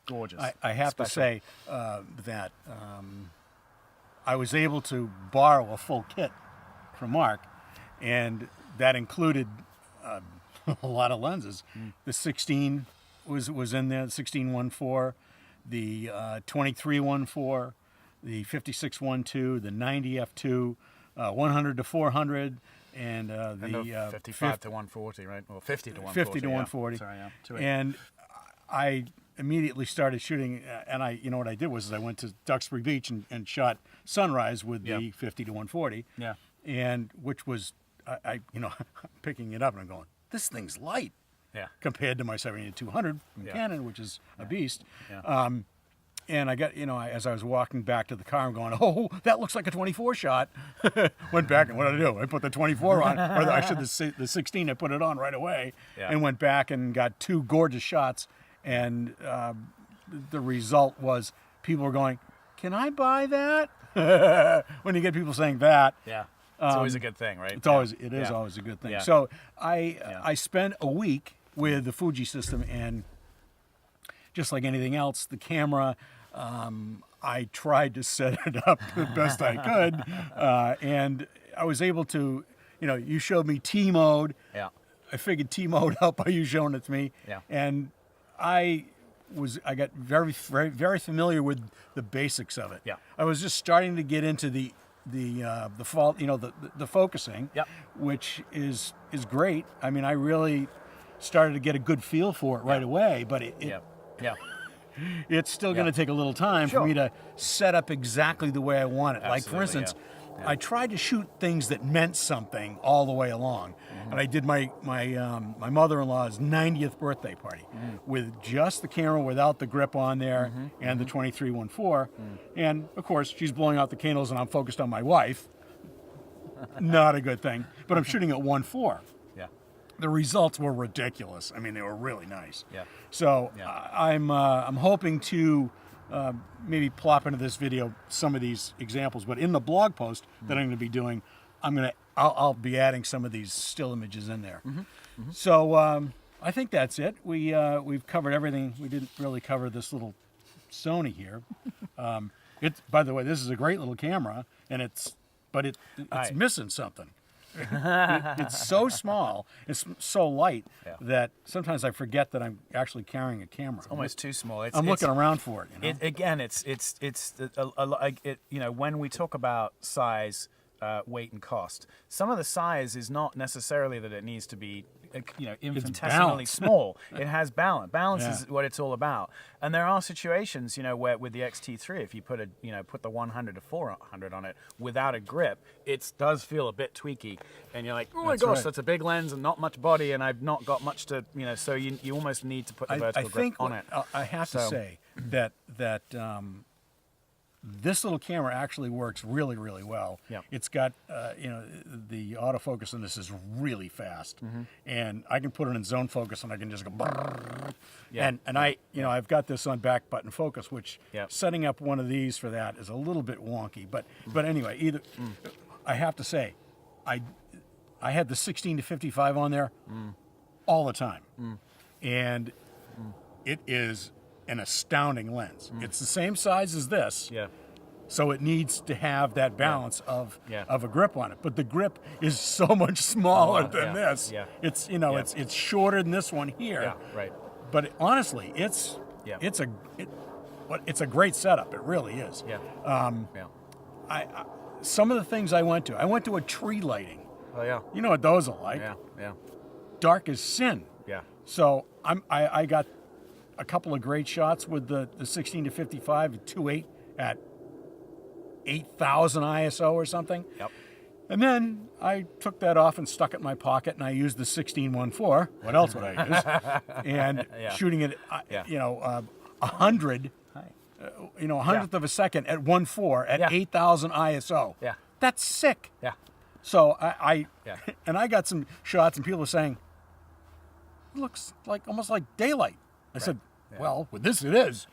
gorgeous. I have Special. to say that I was able to borrow a full kit from Mark, and that included a lot of lenses. The 16 was in there, the 16-1.4, the 23-1.4, the 56-1.2, the 90 f2, 100 to 400, and the 55 to 140, right? Or 50 to 140. 50 to 140. Sorry, yeah. And I immediately started shooting, and you know what I did was I went to Duxbury Beach and shot sunrise with the 50 to 140. Yeah. And which was, picking it up and I'm going, this thing's light. Yeah. Compared to my 70-200 from Canon, which is a beast. Yeah. And I got, as I was walking back to the car, I'm going, oh, that looks like a 24 shot. Went back, and what did I do? I put the 24 on, or actually the 16, I put it on right away, and went back and got 2 gorgeous shots. And the result was people were going, can I buy that? When you get people saying that. Yeah. It's always a good thing, right? It is always a good thing. Yeah. So I spent a week with the Fuji system, and just like anything else, the camera, I tried to set it up the best I could, and I was able to, you showed me T mode. Yeah. I figured T mode out by you showing it to me. Yeah. And I got very, very, very familiar with the basics of it. Yeah. I was just starting to get into the fault, the focusing, which is great. I mean, I really started to get a good feel for it right away, but it's still going to take a little time for me to set up exactly the way I want it. Absolutely, like, for instance, I tried to shoot things that meant something all the way along. And I did my mother-in-law's 90th birthday party with just the camera without the grip on there and the 23-1.4. And, of course, she's blowing out the candles and I'm focused on my wife. Not a good thing. But I'm shooting at 1.4. Yeah. The results were ridiculous. I mean, they were really nice. Yeah. So I'm hoping to maybe plop into this video some of these examples, but in the blog post that I'm going to be doing, I'll be adding some of these still images in there. So I think that's it. We've covered everything. We didn't really cover this little Sony here. By the way, this is a great little camera, and it's missing something. It's so small, it's so light that sometimes I forget that I'm actually carrying a camera. It's almost too small. I'm looking around for it. When we talk about size, weight, and cost, some of the size is not necessarily that it needs to be infinitesimally small. It has balance. Balance is what it's all about. And there are situations, where with the XT3, if you put the 100 to 400 on it without a grip, it does feel a bit tweaky. And you're like, oh my gosh, that's a big lens and not much body, and I've not got much to, so you almost need to put the vertical grip on it. I have to say that this little camera actually works really, really well. Yeah. It's got, the autofocus on this is really fast, and I can put it in zone focus, and I can just go. And I've got this on back button focus, which setting up one of these for that is a little bit wonky. But anyway, I have to say, I had the 16 to 55 on there all the time, and it is an astounding lens. It's the same size as this. Yeah. So it needs to have that balance of a grip on it. But the grip is so much smaller than this. Yeah. It's it's shorter than this one here. Yeah, right. But honestly, it's a great setup. It really is. Yeah. Some of the things I went to a tree lighting. Oh yeah. You know what those are like? Yeah. Yeah. Dark as sin. Yeah. So I got a couple of great shots with the 16 to 55 at 2.8 at 8,000 ISO or something. Yep. And then I took that off and stuck it in my pocket, and I used the 16-1.4. What else would I use? And shooting it, 100, a hundredth of a second at 1.4 at 8,000 ISO. Yeah. That's sick. Yeah. So I got some shots, and people were saying, it looks like almost like daylight. I said, well, with this it is.